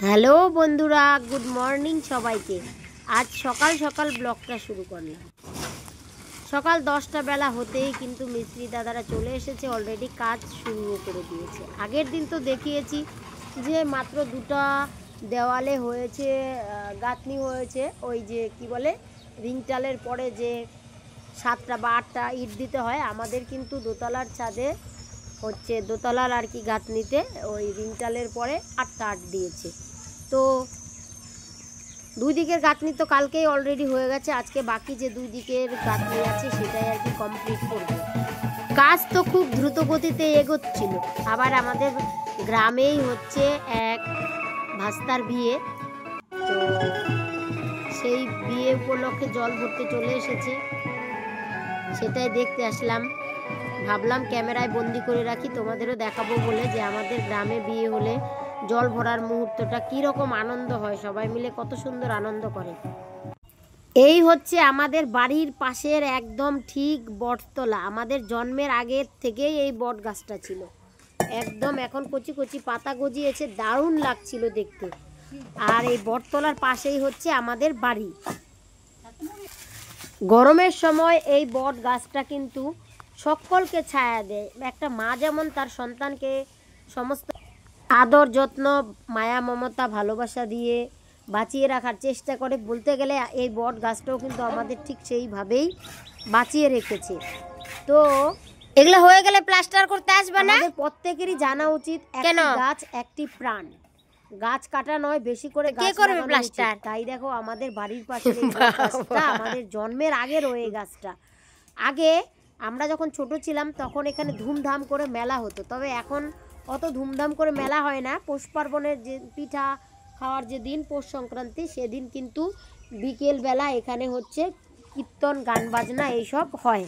Hello বন্ধুরা, good morning সবাইকে। আজ সকাল সকাল ব্লগটা শুরু করলাম। সকাল 10টা বেলা হতেই কিন্তু মিস্ত্রি দাদারা চলে এসেছে, অলরেডি কাজ শুরুও করে দিয়েছে। আগের দিন তো দেখিয়েছি যে মাত্র দুটা দেওয়ালে হয়েছে, গাঁথনি হয়েছে, ওই যে কি বলে রিংটালের পরে যে 7টা বা 8টা ইট দিতে হয়। আমাদের কিন্তু দোতলার ছাদে হচ্ছে, দোতলার আর কি গাঁথনিতে ওই রিংটালের পরে 8টা আট দিয়েছে। তো দুই দিকের গাঁথনি তো কালকেই অলরেডি হয়ে গেছে, আজকে বাকি যে দুই দিকের গাঁথনি আছে সেটাই আর কি কমপ্লিট করব। কাজ তো খুব দ্রুত গতিতে এগোচ্ছিল। আবার আমাদের গ্রামেই হচ্ছে এক ভাস্তার বিয়ে, তো সেই বিয়ে উপলক্ষে জল ভরতে চলে এসেছে, সেটাই দেখতে আসলাম। ভাবলাম ক্যামেরায় বন্দি করে রাখি, তোমাদেরও দেখাবো বলে যে আমাদের গ্রামে বিয়ে হলে জল ভরার মুহূর্তটা কীরকম আনন্দ হয়, সবাই মিলে কত সুন্দর আনন্দ করে। এই হচ্ছে আমাদের বাড়ির পাশের একদম ঠিক বটতলা। আমাদের জন্মের আগের থেকেই এই বট গাছটা ছিল, একদম এখন কচি কচি পাতা গজিয়েছে, দারুণ লাগছিল দেখতে। আর এই বটতলার পাশেই হচ্ছে আমাদের বাড়ি। গরমের সময় এই বট গাছটা কিন্তু সকলকে ছায়া দেয়। একটা মা যেমন তার সন্তানকে সমস্ত আদর যত্ন, মায়া মমতা ভালোবাসা দিয়ে বাঁচিয়ে রাখার চেষ্টা করে, বলতে গেলে এই বট গাছটাও কিন্তু আমাদের ঠিক সেইভাবেই বাঁচিয়ে রেখেছে। তো এগুলো হয়ে গেলে প্লাস্টার করতে আসবে না? আমাদের প্রত্যেকেরই জানা উচিত, একটি গাছ একটি প্রাণ। গাছ কাটা নয়, বেশি করে গাছ করবে প্লাস্টার। তাই দেখো আমাদের বাড়ির পাশে এই গাছটা আমাদের জন্মের আগের ওই গাছটা। আগে আমরা যখন ছোট ছিলাম তখন এখানে ধুমধাম করে মেলা হতো, তবে এখন অত ধুমধাম করে মেলা হয় না। পৌষ পার্বণের যে পিঠা খাওয়ার যে দিন, পৌষ সংক্রান্তি, সেদিন কিন্তু বিকেলবেলা এখানে হচ্ছে কীর্তন, গান বাজনা এইসব হয়।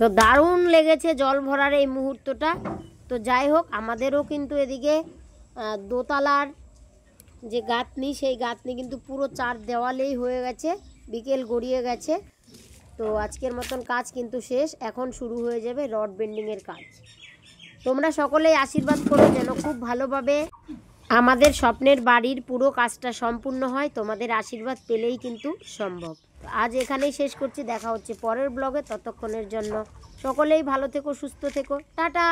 তো দারুণ লেগেছে জল ভরার এই মুহূর্তটা। তো যাই হোক, আমাদেরও কিন্তু এদিকে দোতলার যে গাঁথনি, সেই গাঁথনি কিন্তু পুরো চার দেওয়ালেই হয়ে গেছে, বিকেল গড়িয়ে গেছে। তো আজকের মতন কাজ কিন্তু শেষ, এখন শুরু হয়ে যাবে রড বেন্ডিংয়ের কাজ। তোমরা সকলেই আশীর্বাদ করো যেন খুব ভালোভাবে আমাদের স্বপ্নের বাড়ির পুরো কাজটা সম্পূর্ণ হয়। তোমাদের আশীর্বাদ পেলেই কিন্তু সম্ভব। আজ এখানেই শেষ করছি, দেখা হচ্ছে পরের ব্লগে। ততক্ষণের জন্য সকলেই ভালো থেকো, সুস্থ থেকো, টাটা।